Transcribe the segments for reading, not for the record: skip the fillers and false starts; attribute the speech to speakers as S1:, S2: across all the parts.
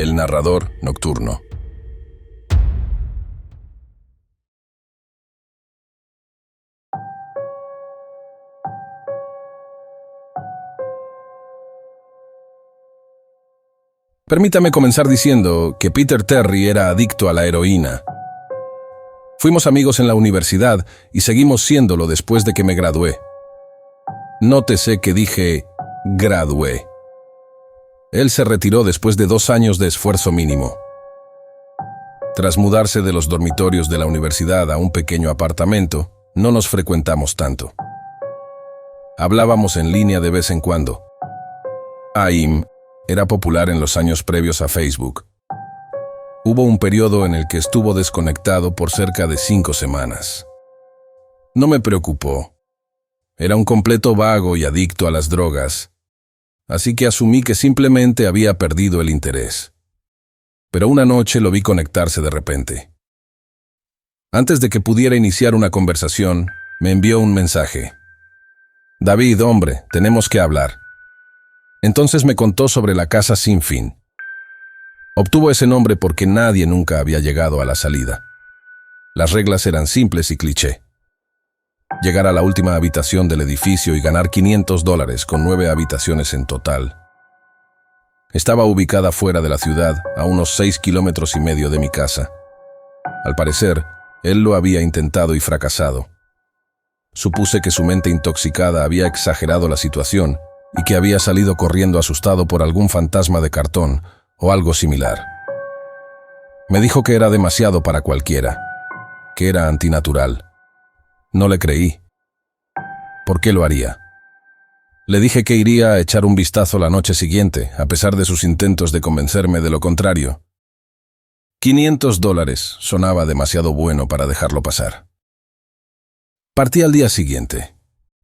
S1: El narrador nocturno. Permítame comenzar diciendo que Peter Terry era adicto a la heroína. Fuimos amigos en la universidad y seguimos siéndolo después de que me gradué. Nótese que dije gradué. Él se retiró después de 2 años de esfuerzo mínimo. Tras mudarse de los dormitorios de la universidad a un pequeño apartamento, no nos frecuentamos tanto. Hablábamos en línea de vez en cuando. AIM era popular en los años previos a Facebook. Hubo un periodo en el que estuvo desconectado por cerca de 5 semanas. No me preocupó. Era un completo vago y adicto a las drogas, así que asumí que simplemente había perdido el interés. Pero una noche lo vi conectarse de repente. Antes de que pudiera iniciar una conversación, me envió un mensaje. «David, hombre, tenemos que hablar». Entonces me contó sobre la casa sin fin. Obtuvo ese nombre porque nadie nunca había llegado a la salida. Las reglas eran simples y cliché. Llegar a la última habitación del edificio y ganar $500 con 9 habitaciones en total. Estaba ubicada fuera de la ciudad, a unos 6,5 kilómetros de mi casa. Al parecer, él lo había intentado y fracasado. Supuse que su mente intoxicada había exagerado la situación y que había salido corriendo asustado por algún fantasma de cartón o algo similar. Me dijo que era demasiado para cualquiera, que era antinatural. No le creí. ¿Por qué lo haría? Le dije que iría a echar un vistazo la noche siguiente, a pesar de sus intentos de convencerme de lo contrario. $500 sonaba demasiado bueno para dejarlo pasar. Partí al día siguiente.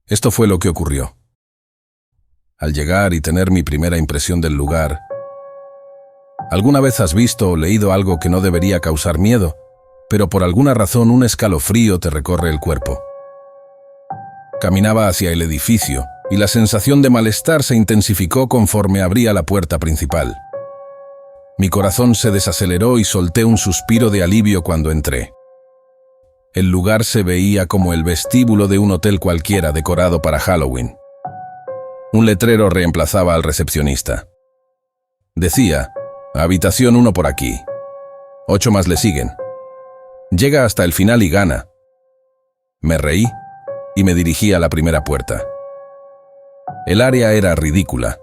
S1: Esto fue lo que ocurrió. Al llegar y tener mi primera impresión del lugar, ¿alguna vez has visto o leído algo que no debería causar miedo, pero por alguna razón un escalofrío te recorre el cuerpo? Caminaba hacia el edificio y la sensación de malestar se intensificó conforme abría la puerta principal. Mi corazón se desaceleró y solté un suspiro de alivio cuando entré. El lugar se veía como el vestíbulo de un hotel cualquiera decorado para Halloween. Un letrero reemplazaba al recepcionista. Decía, habitación 1 por aquí. 8 más le siguen. Llega hasta el final y gana. Me reí y me dirigí a la primera puerta. El área era ridícula.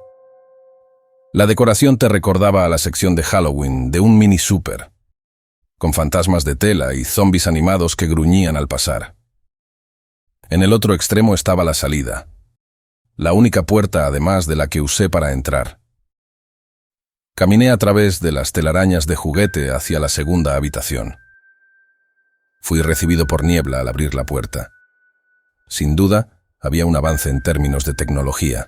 S1: La decoración te recordaba a la sección de Halloween de un mini súper, con fantasmas de tela y zombies animados que gruñían al pasar. En el otro extremo estaba la salida, la única puerta además de la que usé para entrar. Caminé a través de las telarañas de juguete hacia la segunda habitación. Fui recibido por niebla al abrir la puerta. Sin duda, había un avance en términos de tecnología.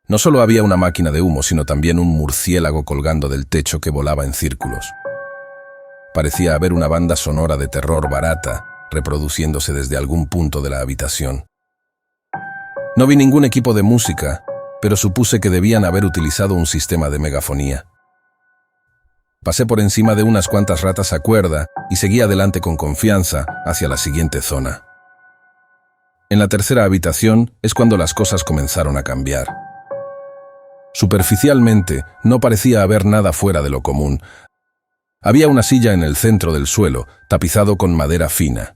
S1: No solo había una máquina de humo, sino también un murciélago colgando del techo que volaba en círculos. Parecía haber una banda sonora de terror barata, reproduciéndose desde algún punto de la habitación. No vi ningún equipo de música, pero supuse que debían haber utilizado un sistema de megafonía. Pasé por encima de unas cuantas ratas a cuerda y seguí adelante con confianza hacia la siguiente zona. En la tercera habitación es cuando las cosas comenzaron a cambiar. Superficialmente, no parecía haber nada fuera de lo común. Había una silla en el centro del suelo, tapizado con madera fina.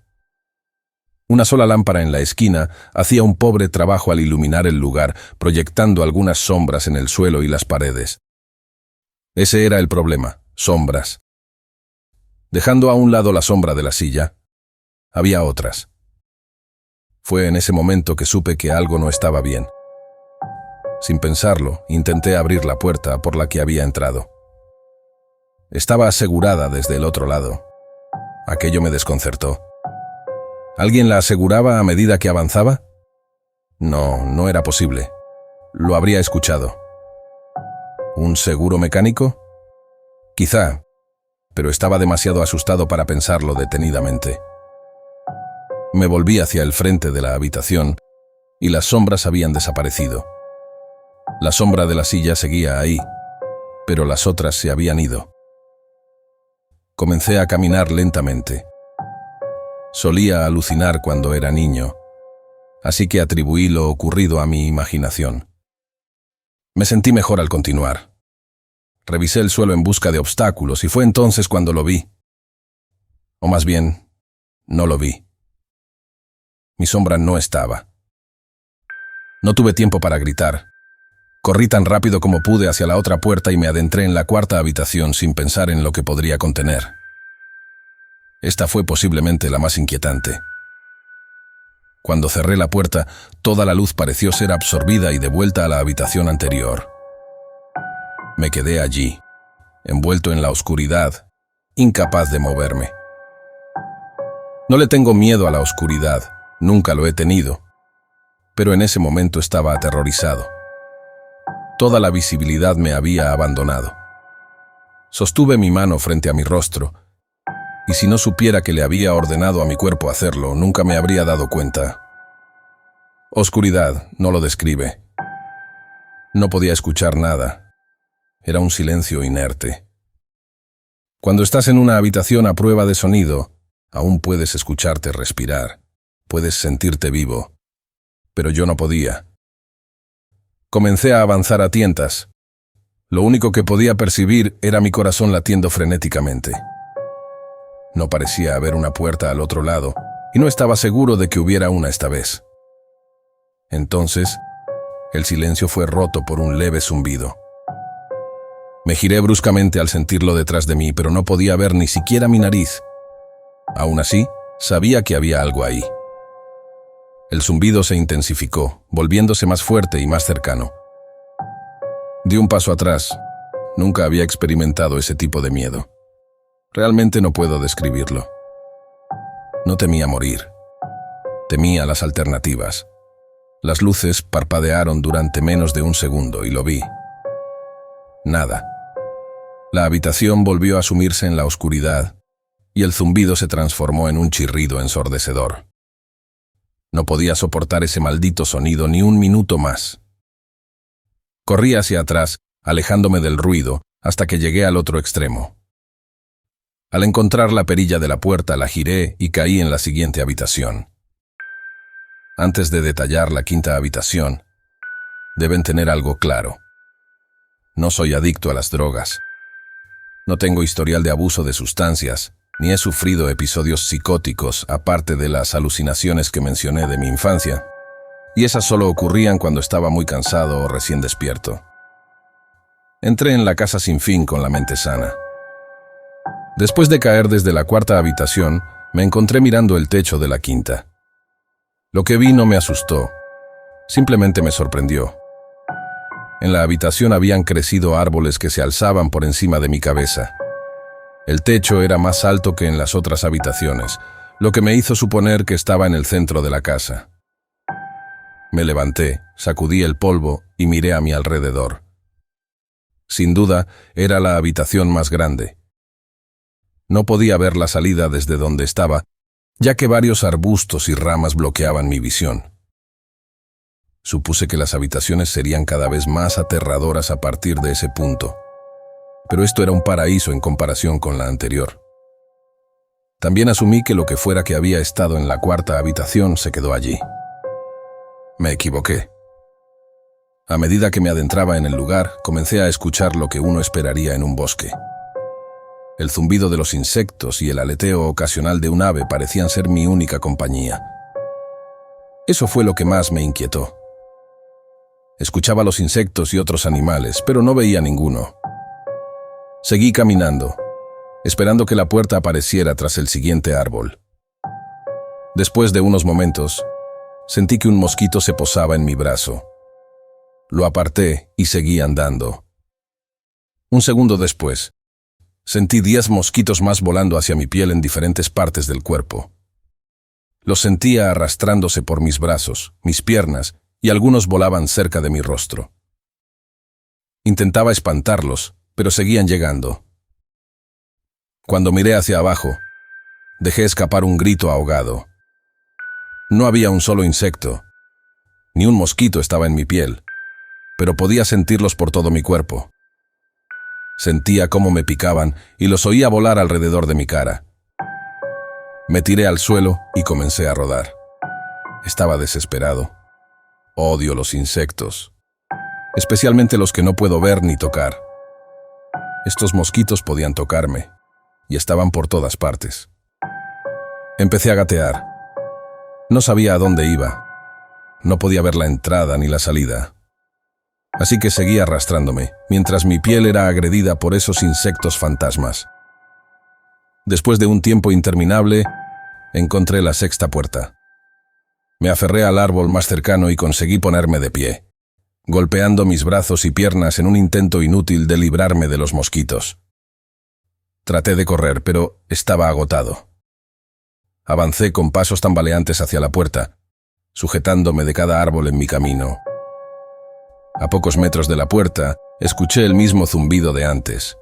S1: Una sola lámpara en la esquina hacía un pobre trabajo al iluminar el lugar, proyectando algunas sombras en el suelo y las paredes. Ese era el problema, sombras. Dejando a un lado la sombra de la silla, había otras. Fue en ese momento que supe que algo no estaba bien. Sin pensarlo, intenté abrir la puerta por la que había entrado. Estaba asegurada desde el otro lado. Aquello me desconcertó. ¿Alguien la aseguraba a medida que avanzaba? No, no era posible. Lo habría escuchado. ¿Un seguro mecánico? Quizá, pero estaba demasiado asustado para pensarlo detenidamente. Me volví hacia el frente de la habitación y las sombras habían desaparecido. La sombra de la silla seguía ahí, pero las otras se habían ido. Comencé a caminar lentamente. Solía alucinar cuando era niño, así que atribuí lo ocurrido a mi imaginación. Me sentí mejor al continuar. Revisé el suelo en busca de obstáculos y fue entonces cuando lo vi. O más bien, no lo vi. Mi sombra no estaba. No tuve tiempo para gritar. Corrí tan rápido como pude hacia la otra puerta y me adentré en la cuarta habitación sin pensar en lo que podría contener. Esta fue posiblemente la más inquietante. Cuando cerré la puerta, toda la luz pareció ser absorbida y devuelta a la habitación anterior. Me quedé allí, envuelto en la oscuridad, incapaz de moverme. No le tengo miedo a la oscuridad, nunca lo he tenido, pero en ese momento estaba aterrorizado. Toda la visibilidad me había abandonado. Sostuve mi mano frente a mi rostro, y si no supiera que le había ordenado a mi cuerpo hacerlo, nunca me habría dado cuenta. Oscuridad no lo describe. No podía escuchar nada. Era un silencio inerte. Cuando estás en una habitación a prueba de sonido, aún puedes escucharte respirar, puedes sentirte vivo, pero yo no podía. Comencé a avanzar a tientas. Lo único que podía percibir era mi corazón latiendo frenéticamente. No parecía haber una puerta al otro lado, y no estaba seguro de que hubiera una esta vez. Entonces, el silencio fue roto por un leve zumbido. Me giré bruscamente al sentirlo detrás de mí, pero no podía ver ni siquiera mi nariz. Aún así, sabía que había algo ahí. El zumbido se intensificó, volviéndose más fuerte y más cercano. Di un paso atrás. Nunca había experimentado ese tipo de miedo. Realmente no puedo describirlo. No temía morir. Temía las alternativas. Las luces parpadearon durante menos de un segundo y lo vi. Nada. La habitación volvió a sumirse en la oscuridad y el zumbido se transformó en un chirrido ensordecedor. No podía soportar ese maldito sonido ni un minuto más. Corrí hacia atrás, alejándome del ruido, hasta que llegué al otro extremo. Al encontrar la perilla de la puerta, la giré y caí en la siguiente habitación. Antes de detallar la quinta habitación, deben tener algo claro. No soy adicto a las drogas. No tengo historial de abuso de sustancias, ni he sufrido episodios psicóticos aparte de las alucinaciones que mencioné de mi infancia, y esas solo ocurrían cuando estaba muy cansado o recién despierto. Entré en la casa sin fin con la mente sana. Después de caer desde la cuarta habitación, me encontré mirando el techo de la quinta. Lo que vi no me asustó, simplemente me sorprendió. En la habitación habían crecido árboles que se alzaban por encima de mi cabeza. El techo era más alto que en las otras habitaciones, lo que me hizo suponer que estaba en el centro de la casa. Me levanté, sacudí el polvo y miré a mi alrededor. Sin duda, era la habitación más grande. No podía ver la salida desde donde estaba, ya que varios arbustos y ramas bloqueaban mi visión. Supuse que las habitaciones serían cada vez más aterradoras a partir de ese punto, pero esto era un paraíso en comparación con la anterior. También asumí que lo que fuera que había estado en la cuarta habitación se quedó allí. Me equivoqué. A medida que me adentraba en el lugar, comencé a escuchar lo que uno esperaría en un bosque. El zumbido de los insectos y el aleteo ocasional de un ave parecían ser mi única compañía. Eso fue lo que más me inquietó. Escuchaba los insectos y otros animales, pero no veía ninguno. Seguí caminando, esperando que la puerta apareciera tras el siguiente árbol. Después de unos momentos, sentí que un mosquito se posaba en mi brazo. Lo aparté y seguí andando. Un segundo después, sentí 10 mosquitos más volando hacia mi piel en diferentes partes del cuerpo. Los sentía arrastrándose por mis brazos, mis piernas, y algunos volaban cerca de mi rostro. Intentaba espantarlos, pero seguían llegando. Cuando miré hacia abajo, dejé escapar un grito ahogado. No había un solo insecto, ni un mosquito estaba en mi piel, pero podía sentirlos por todo mi cuerpo. Sentía cómo me picaban y los oía volar alrededor de mi cara. Me tiré al suelo y comencé a rodar. Estaba desesperado. Odio los insectos, especialmente los que no puedo ver ni tocar. Estos mosquitos podían tocarme y estaban por todas partes. Empecé a gatear. No sabía a dónde iba. No podía ver la entrada ni la salida. Así que seguí arrastrándome, mientras mi piel era agredida por esos insectos fantasmas. Después de un tiempo interminable, encontré la sexta puerta. Me aferré al árbol más cercano y conseguí ponerme de pie, golpeando mis brazos y piernas en un intento inútil de librarme de los mosquitos. Traté de correr, pero estaba agotado. Avancé con pasos tambaleantes hacia la puerta, sujetándome de cada árbol en mi camino. A pocos metros de la puerta, escuché el mismo zumbido de antes.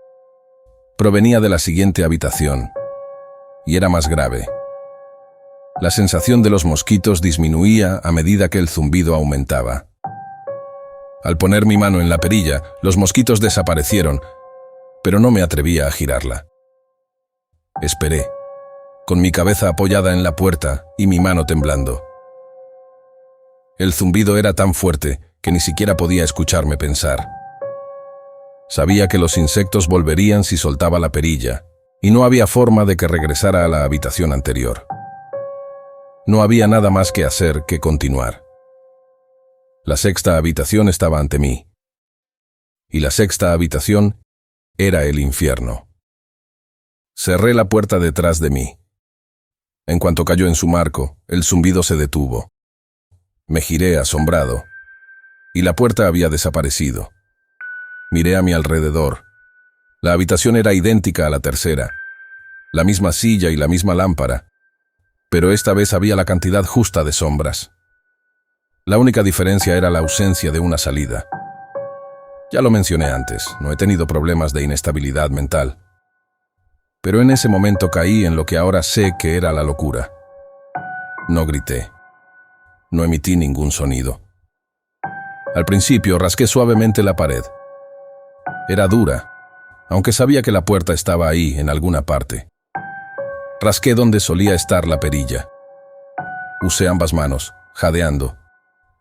S1: Provenía de la siguiente habitación, y era más grave. La sensación de los mosquitos disminuía a medida que el zumbido aumentaba. Al poner mi mano en la perilla, los mosquitos desaparecieron, pero no me atrevía a girarla. Esperé, con mi cabeza apoyada en la puerta y mi mano temblando. El zumbido era tan fuerte que ni siquiera podía escucharme pensar. Sabía que los insectos volverían si soltaba la perilla, y no había forma de que regresara a la habitación anterior. No había nada más que hacer que continuar. La sexta habitación estaba ante mí, y la sexta habitación era el infierno. Cerré la puerta detrás de mí. En cuanto cayó en su marco, el zumbido se detuvo. Me giré asombrado, y la puerta había desaparecido. Miré a mi alrededor. La habitación era idéntica a la tercera, la misma silla y la misma lámpara, pero esta vez había la cantidad justa de sombras. La única diferencia era la ausencia de una salida. Ya lo mencioné antes, no he tenido problemas de inestabilidad mental. Pero en ese momento caí en lo que ahora sé que era la locura. No grité. No emití ningún sonido. Al principio rasqué suavemente la pared. Era dura, aunque sabía que la puerta estaba ahí, en alguna parte. Rasqué donde solía estar la perilla. Usé ambas manos, jadeando,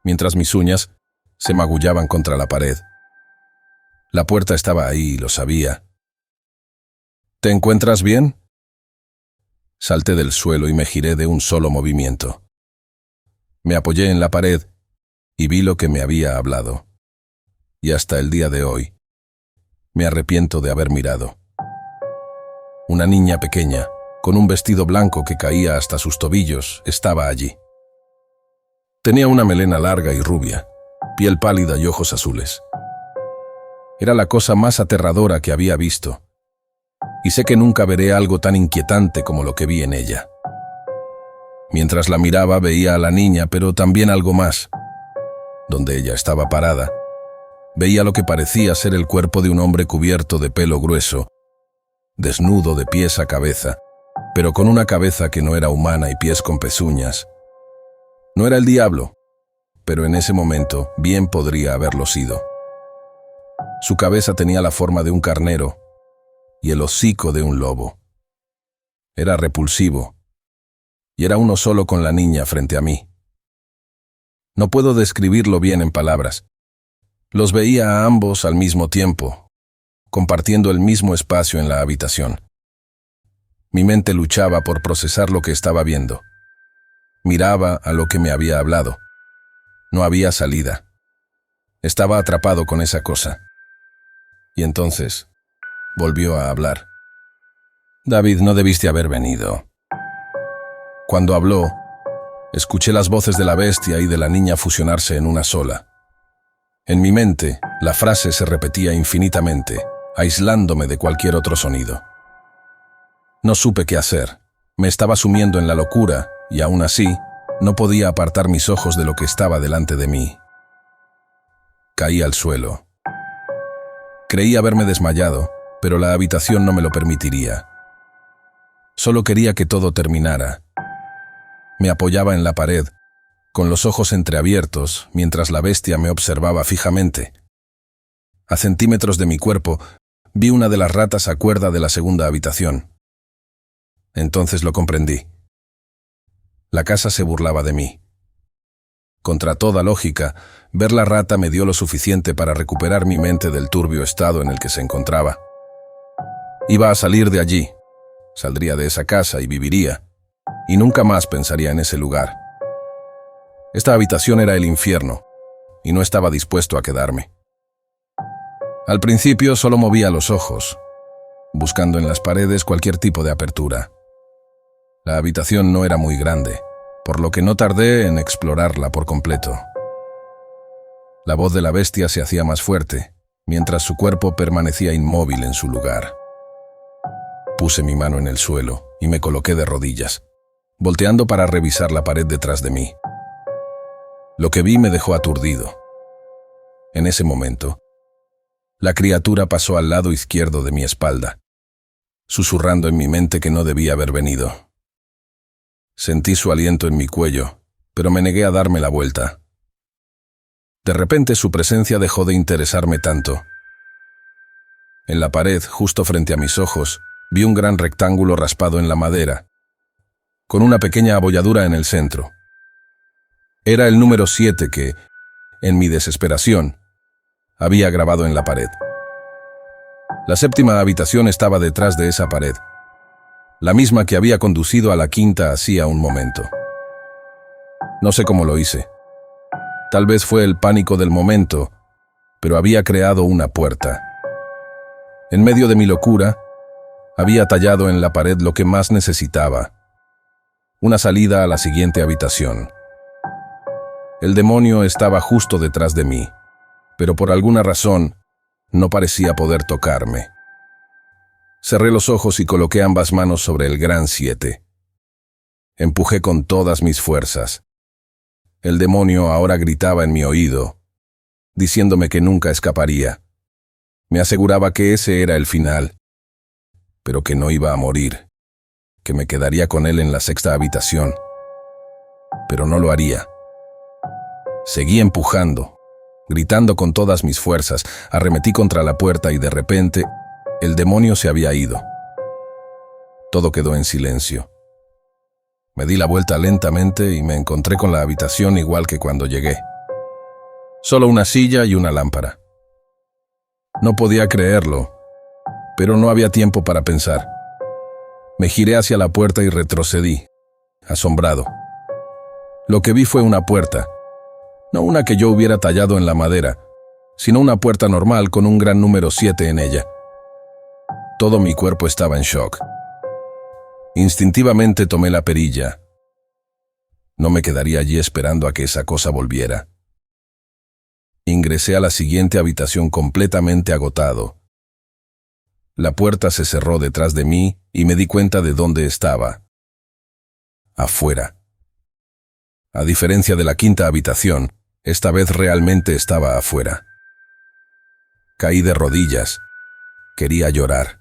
S1: mientras mis uñas se magullaban contra la pared. La puerta estaba ahí, lo sabía. ¿Te encuentras bien? Salté del suelo y me giré de un solo movimiento. Me apoyé en la pared y vi lo que me había hablado. Y hasta el día de hoy, me arrepiento de haber mirado. Una niña pequeña, con un vestido blanco que caía hasta sus tobillos, estaba allí. Tenía una melena larga y rubia, piel pálida y ojos azules. Era la cosa más aterradora que había visto, y sé que nunca veré algo tan inquietante como lo que vi en ella. Mientras la miraba veía a la niña, pero también algo más. Donde ella estaba parada, veía lo que parecía ser el cuerpo de un hombre cubierto de pelo grueso, desnudo de pies a cabeza, pero con una cabeza que no era humana y pies con pezuñas. No era el diablo, pero en ese momento bien podría haberlo sido. Su cabeza tenía la forma de un carnero y el hocico de un lobo. Era repulsivo, y era uno solo con la niña frente a mí. No puedo describirlo bien en palabras. Los veía a ambos al mismo tiempo, compartiendo el mismo espacio en la habitación. Mi mente luchaba por procesar lo que estaba viendo. Miraba a lo que me había hablado. No había salida. Estaba atrapado con esa cosa. Y entonces volvió a hablar. David, no debiste haber venido. Cuando habló, escuché las voces de la bestia y de la niña fusionarse en una sola. En mi mente, la frase se repetía infinitamente, aislándome de cualquier otro sonido. No supe qué hacer. Me estaba sumiendo en la locura y aún así, no podía apartar mis ojos de lo que estaba delante de mí. Caí al suelo. Creí haberme desmayado, pero la habitación no me lo permitiría. Solo quería que todo terminara. Me apoyaba en la pared, con los ojos entreabiertos, mientras la bestia me observaba fijamente. A centímetros de mi cuerpo, Vi una de las ratas a cuerda de la segunda habitación. Entonces lo comprendí. La casa se burlaba de mí. Contra toda lógica, ver la rata me dio lo suficiente para recuperar mi mente del turbio estado en el que se encontraba. Iba a salir de allí, saldría de esa casa y viviría, y nunca más pensaría en ese lugar. Esta habitación era el infierno, y no estaba dispuesto a quedarme. Al principio solo movía los ojos, buscando en las paredes cualquier tipo de apertura. La habitación no era muy grande, por lo que no tardé en explorarla por completo. La voz de la bestia se hacía más fuerte, mientras su cuerpo permanecía inmóvil en su lugar. Puse mi mano en el suelo y me coloqué de rodillas, volteando para revisar la pared detrás de mí. Lo que vi me dejó aturdido. En ese momento, la criatura pasó al lado izquierdo de mi espalda, susurrando en mi mente que no debía haber venido. Sentí su aliento en mi cuello, pero me negué a darme la vuelta. De repente su presencia dejó de interesarme tanto. En la pared, justo frente a mis ojos, vi un gran rectángulo raspado en la madera, con una pequeña abolladura en el centro. Era el número 7 que, en mi desesperación, había grabado en la pared. La séptima habitación estaba detrás de esa pared, la misma que había conducido a la quinta hacía un momento. No sé cómo lo hice. Tal vez fue el pánico del momento, pero había creado una puerta. En medio de mi locura, había tallado en la pared lo que más necesitaba: una salida a la siguiente habitación. El demonio estaba justo detrás de mí, pero por alguna razón no parecía poder tocarme. Cerré los ojos y coloqué ambas manos sobre el gran 7. Empujé con todas mis fuerzas. El demonio ahora gritaba en mi oído, diciéndome que nunca escaparía. Me aseguraba que ese era el final, pero que no iba a morir, que me quedaría con él en la sexta habitación. Pero no lo haría. Seguí empujando, gritando con todas mis fuerzas, arremetí contra la puerta y de repente, el demonio se había ido. Todo quedó en silencio. Me di la vuelta lentamente y me encontré con la habitación igual que cuando llegué. Solo una silla y una lámpara. No podía creerlo, pero no había tiempo para pensar. Me giré hacia la puerta y retrocedí, asombrado. Lo que vi fue una puerta, no una que yo hubiera tallado en la madera, sino una puerta normal con un gran número 7 en ella. Todo mi cuerpo estaba en shock. Instintivamente tomé la perilla. No me quedaría allí esperando a que esa cosa volviera. Ingresé a la siguiente habitación completamente agotado. La puerta se cerró detrás de mí y me di cuenta de dónde estaba. Afuera. A diferencia de la quinta habitación, esta vez realmente estaba afuera. Caí de rodillas. Quería llorar.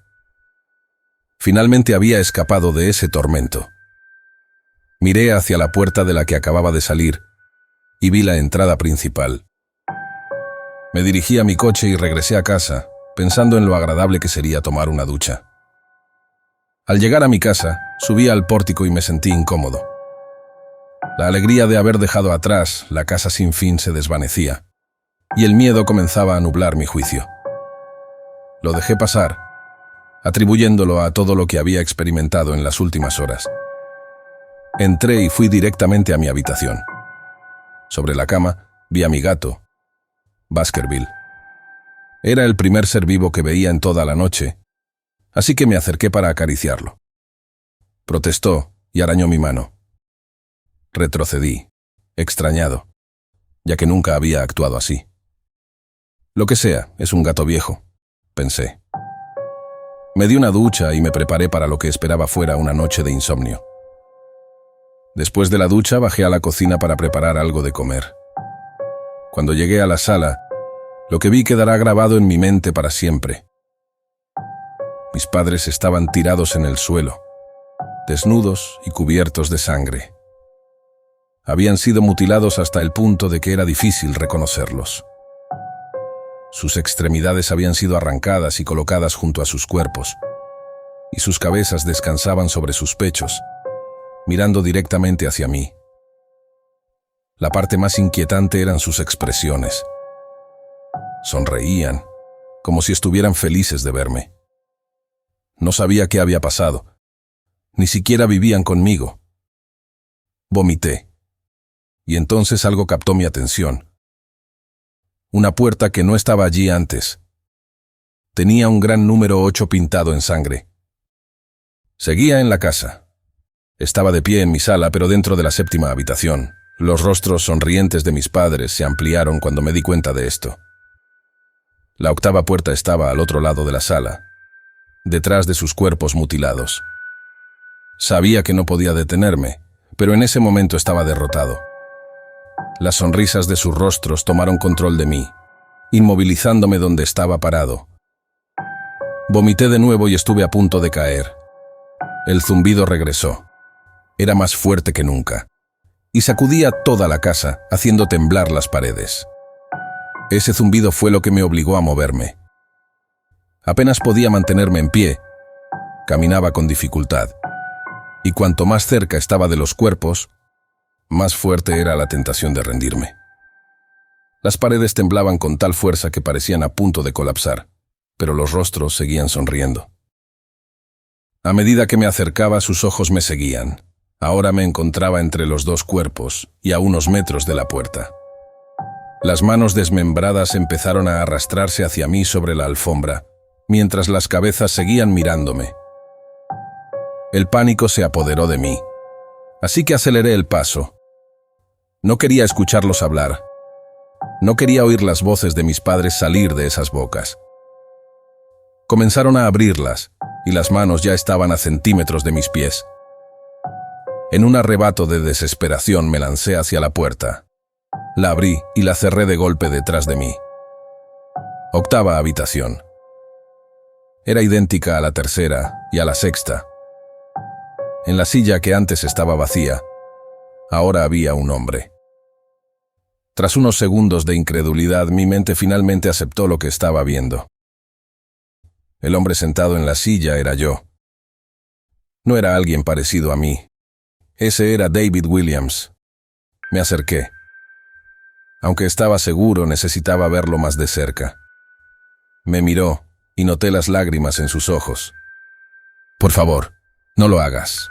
S1: Finalmente había escapado de ese tormento. Miré hacia la puerta de la que acababa de salir y vi la entrada principal. Me dirigí a mi coche y regresé a casa, pensando en lo agradable que sería tomar una ducha. Al llegar a mi casa, subí al pórtico y me sentí incómodo. La alegría de haber dejado atrás la casa sin fin se desvanecía, y el miedo comenzaba a nublar mi juicio. Lo dejé pasar, atribuyéndolo a todo lo que había experimentado en las últimas horas. Entré y fui directamente a mi habitación. Sobre la cama vi a mi gato, Baskerville. Era el primer ser vivo que veía en toda la noche, así que me acerqué para acariciarlo. Protestó y arañó mi mano. Retrocedí, extrañado, ya que nunca había actuado así. Lo que sea, es un gato viejo, pensé. Me di una ducha y me preparé para lo que esperaba fuera una noche de insomnio. Después de la ducha bajé a la cocina para preparar algo de comer. Cuando llegué a la sala, lo que vi quedará grabado en mi mente para siempre. Mis padres estaban tirados en el suelo, desnudos y cubiertos de sangre. Habían sido mutilados hasta el punto de que era difícil reconocerlos. Sus extremidades habían sido arrancadas y colocadas junto a sus cuerpos, y sus cabezas descansaban sobre sus pechos, mirando directamente hacia mí. La parte más inquietante eran sus expresiones. Sonreían, como si estuvieran felices de verme. No sabía qué había pasado. Ni siquiera vivían conmigo. Vomité. Y entonces algo captó mi atención. Una puerta que no estaba allí antes. Tenía un gran número 8 pintado en sangre. Seguía en la casa. Estaba de pie en mi sala, pero dentro de la 7ª habitación. Los rostros sonrientes de mis padres se ampliaron cuando me di cuenta de esto. La 8ª puerta estaba al otro lado de la sala, detrás de sus cuerpos mutilados. Sabía que no podía detenerme, pero en ese momento estaba derrotado. Las sonrisas de sus rostros tomaron control de mí, inmovilizándome donde estaba parado. Vomité de nuevo y estuve a punto de caer. El zumbido regresó. Era más fuerte que nunca, y sacudía toda la casa, haciendo temblar las paredes. Ese zumbido fue lo que me obligó a moverme. Apenas podía mantenerme en pie. Caminaba con dificultad. Y cuanto más cerca estaba de los cuerpos, más fuerte era la tentación de rendirme. Las paredes temblaban con tal fuerza que parecían a punto de colapsar, pero los rostros seguían sonriendo. A medida que me acercaba, sus ojos me seguían. Ahora me encontraba entre los 2 cuerpos y a unos metros de la puerta. Las manos desmembradas empezaron a arrastrarse hacia mí sobre la alfombra, mientras las cabezas seguían mirándome. El pánico se apoderó de mí, así que aceleré el paso. No quería escucharlos hablar. No quería oír las voces de mis padres salir de esas bocas. Comenzaron a abrirlas, y las manos ya estaban a centímetros de mis pies. En un arrebato de desesperación me lancé hacia la puerta. La abrí y la cerré de golpe detrás de mí. 8ª habitación. Era idéntica a la 3ª y a la 6ª. En la silla que antes estaba vacía, ahora había un hombre. Tras unos segundos de incredulidad, mi mente finalmente aceptó lo que estaba viendo. El hombre sentado en la silla era yo. No era alguien parecido a mí. Ese era David Williams. Me acerqué. Aunque estaba seguro, necesitaba verlo más de cerca. Me miró y noté las lágrimas en sus ojos. Por favor, no lo hagas.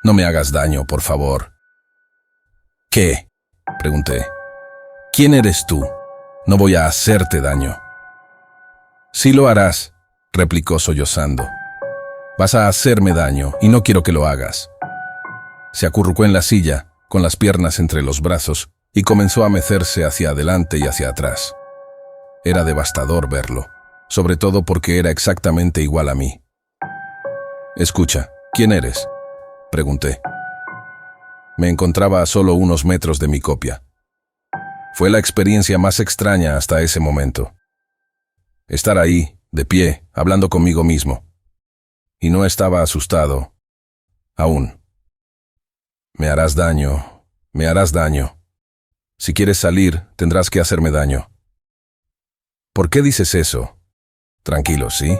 S1: No me hagas daño, por favor. ¿Qué? Pregunté. ¿Quién eres tú? No voy a hacerte daño. Sí lo harás, replicó sollozando. Vas a hacerme daño y no quiero que lo hagas. Se acurrucó en la silla, con las piernas entre los brazos, y comenzó a mecerse hacia adelante y hacia atrás. Era devastador verlo, sobre todo porque era exactamente igual a mí. Escucha, ¿quién eres? Pregunté. Me encontraba a solo unos metros de mi copia. Fue la experiencia más extraña hasta ese momento. Estar ahí, de pie, hablando conmigo mismo. Y no estaba asustado. Aún. Me harás daño, me harás daño. Si quieres salir, tendrás que hacerme daño. ¿Por qué dices eso? Tranquilo, ¿sí?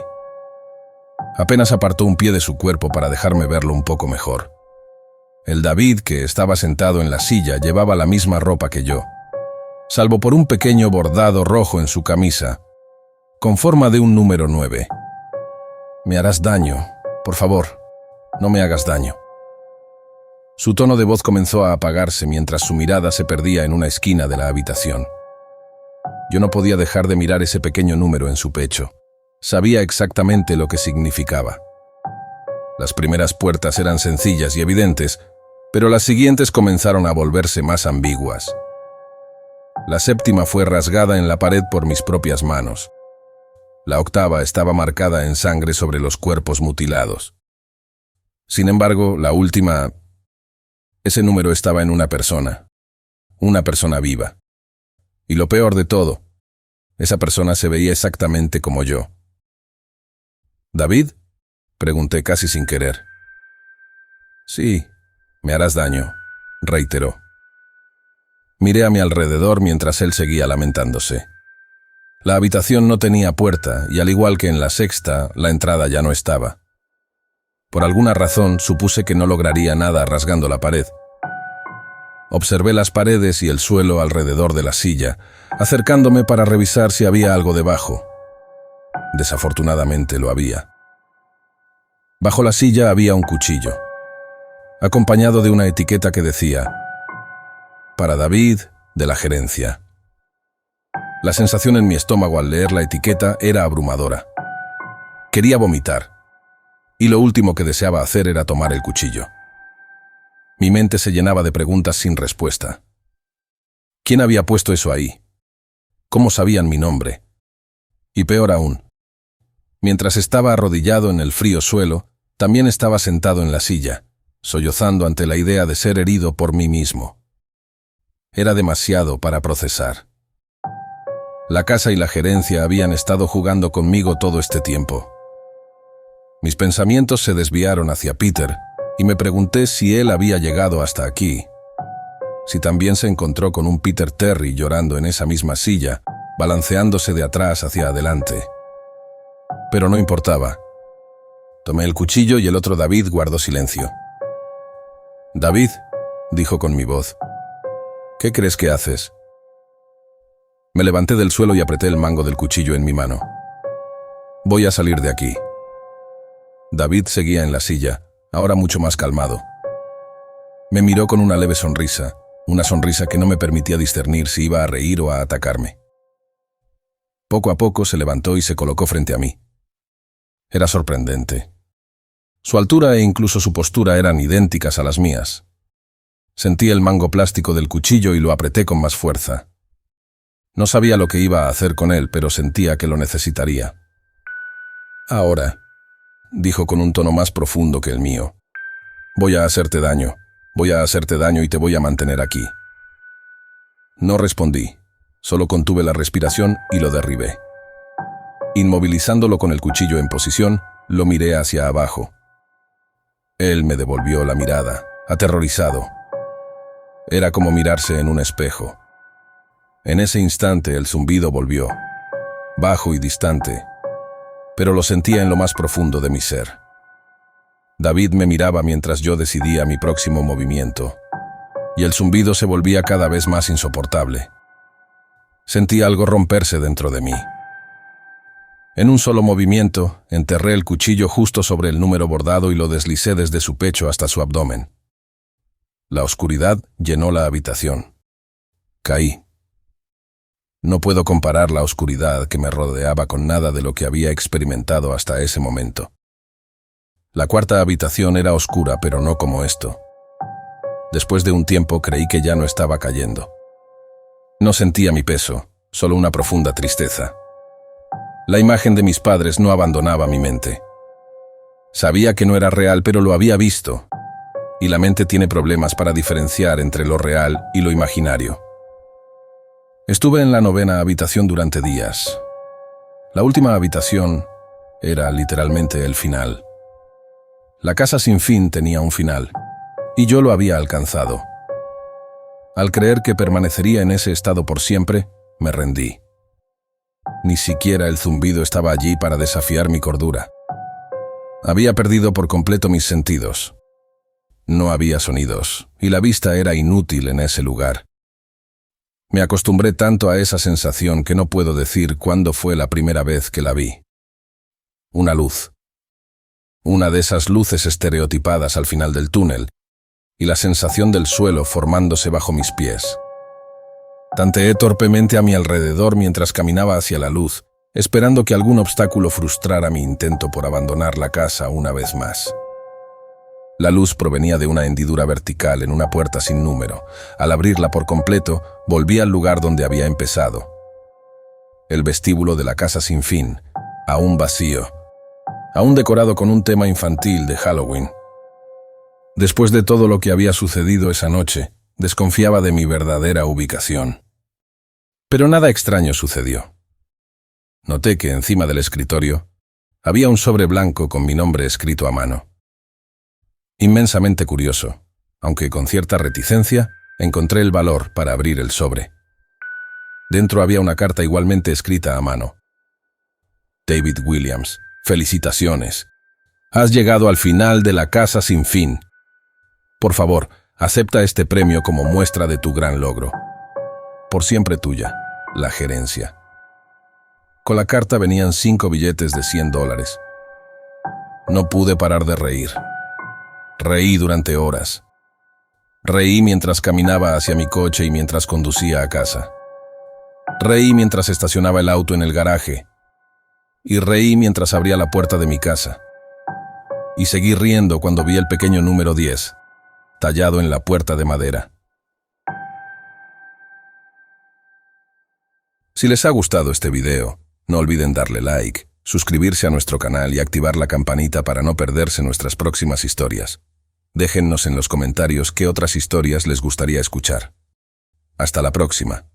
S1: Apenas apartó un pie de su cuerpo para dejarme verlo un poco mejor. El David, que estaba sentado en la silla, llevaba la misma ropa que yo, salvo por un pequeño bordado rojo en su camisa, con forma de un número 9. Me harás daño, por favor, no me hagas daño. Su tono de voz comenzó a apagarse mientras su mirada se perdía en una esquina de la habitación. Yo no podía dejar de mirar ese pequeño número en su pecho. Sabía exactamente lo que significaba. Las primeras puertas eran sencillas y evidentes, pero las siguientes comenzaron a volverse más ambiguas. La 7ª fue rasgada en la pared por mis propias manos. La 8ª estaba marcada en sangre sobre los cuerpos mutilados. Sin embargo, la última... Ese número estaba en una persona viva. Y lo peor de todo, esa persona se veía exactamente como yo. ¿David? Pregunté casi sin querer. Sí, me harás daño, reiteró. Miré a mi alrededor mientras él seguía lamentándose. La habitación no tenía puerta y al igual que en la sexta, la entrada ya no estaba. Por alguna razón supuse que no lograría nada rasgando la pared. Observé las paredes y el suelo alrededor de la silla, acercándome para revisar si había algo debajo. Desafortunadamente lo había. Bajo la silla había un cuchillo, acompañado de una etiqueta que decía: para David, de la gerencia. La sensación en mi estómago al leer la etiqueta era abrumadora. Quería vomitar, y lo último que deseaba hacer era tomar el cuchillo. Mi mente se llenaba de preguntas sin respuesta. ¿Quién había puesto eso ahí? ¿Cómo sabían mi nombre? Y peor aún, mientras estaba arrodillado en el frío suelo, también estaba sentado en la silla, sollozando ante la idea de ser herido por mí mismo. Era demasiado para procesar. La casa y la gerencia habían estado jugando conmigo todo este tiempo. Mis pensamientos se desviaron hacia Peter y me pregunté si él había llegado hasta aquí. Si también se encontró con un Peter Terry llorando en esa misma silla, balanceándose de atrás hacia adelante. Pero no importaba. Tomé el cuchillo y el otro David guardó silencio. «David», dijo con mi voz, «¿qué crees que haces?» Me levanté del suelo y apreté el mango del cuchillo en mi mano. «Voy a salir de aquí». David seguía en la silla, ahora mucho más calmado. Me miró con una leve sonrisa, una sonrisa que no me permitía discernir si iba a reír o a atacarme. Poco a poco se levantó y se colocó frente a mí. Era sorprendente. Su altura e incluso su postura eran idénticas a las mías. Sentí el mango plástico del cuchillo y lo apreté con más fuerza. No sabía lo que iba a hacer con él, pero sentía que lo necesitaría. «Ahora», dijo con un tono más profundo que el mío, «voy a hacerte daño y te voy a mantener aquí». No respondí, solo contuve la respiración y lo derribé. Inmovilizándolo con el cuchillo en posición, lo miré hacia abajo. Él me devolvió la mirada, aterrorizado. Era como mirarse en un espejo. En ese instante el zumbido volvió, bajo y distante, pero lo sentía en lo más profundo de mi ser. David me miraba mientras yo decidía mi próximo movimiento, y el zumbido se volvía cada vez más insoportable. Sentí algo romperse dentro de mí. En un solo movimiento, enterré el cuchillo justo sobre el número bordado y lo deslicé desde su pecho hasta su abdomen. La oscuridad llenó la habitación. Caí. No puedo comparar la oscuridad que me rodeaba con nada de lo que había experimentado hasta ese momento. La cuarta habitación era oscura, pero no como esto. Después de un tiempo creí que ya no estaba cayendo. No sentía mi peso, solo una profunda tristeza. La imagen de mis padres no abandonaba mi mente. Sabía que no era real, pero lo había visto, y la mente tiene problemas para diferenciar entre lo real y lo imaginario. Estuve en la 9ª habitación durante días. La última habitación era literalmente el final. La casa sin fin tenía un final, y yo lo había alcanzado. Al creer que permanecería en ese estado por siempre, me rendí. Ni siquiera el zumbido estaba allí para desafiar mi cordura. Había perdido por completo mis sentidos. No había sonidos, y la vista era inútil en ese lugar. Me acostumbré tanto a esa sensación que no puedo decir cuándo fue la primera vez que la vi. Una luz. Una de esas luces estereotipadas al final del túnel, y la sensación del suelo formándose bajo mis pies. Tanteé torpemente a mi alrededor mientras caminaba hacia la luz, esperando que algún obstáculo frustrara mi intento por abandonar la casa una vez más. La luz provenía de una hendidura vertical en una puerta sin número. Al abrirla por completo, volví al lugar donde había empezado. El vestíbulo de la casa sin fin, aún vacío, aún decorado con un tema infantil de Halloween. Después de todo lo que había sucedido esa noche, desconfiaba de mi verdadera ubicación. Pero nada extraño sucedió. Noté que encima del escritorio había un sobre blanco con mi nombre escrito a mano. Inmensamente curioso, aunque con cierta reticencia, encontré el valor para abrir el sobre. Dentro había una carta igualmente escrita a mano. David Williams, felicitaciones. Has llegado al final de la casa sin fin. Por favor, acepta este premio como muestra de tu gran logro. Por siempre tuya, la gerencia. Con la carta venían 5 billetes de $100. No pude parar de reír. Reí durante horas. Reí mientras caminaba hacia mi coche y mientras conducía a casa. Reí mientras estacionaba el auto en el garaje. Y reí mientras abría la puerta de mi casa. Y seguí riendo cuando vi el pequeño número 10, tallado en la puerta de madera. Si les ha gustado este video, no olviden darle like, suscribirse a nuestro canal y activar la campanita para no perderse nuestras próximas historias. Déjennos en los comentarios qué otras historias les gustaría escuchar. Hasta la próxima.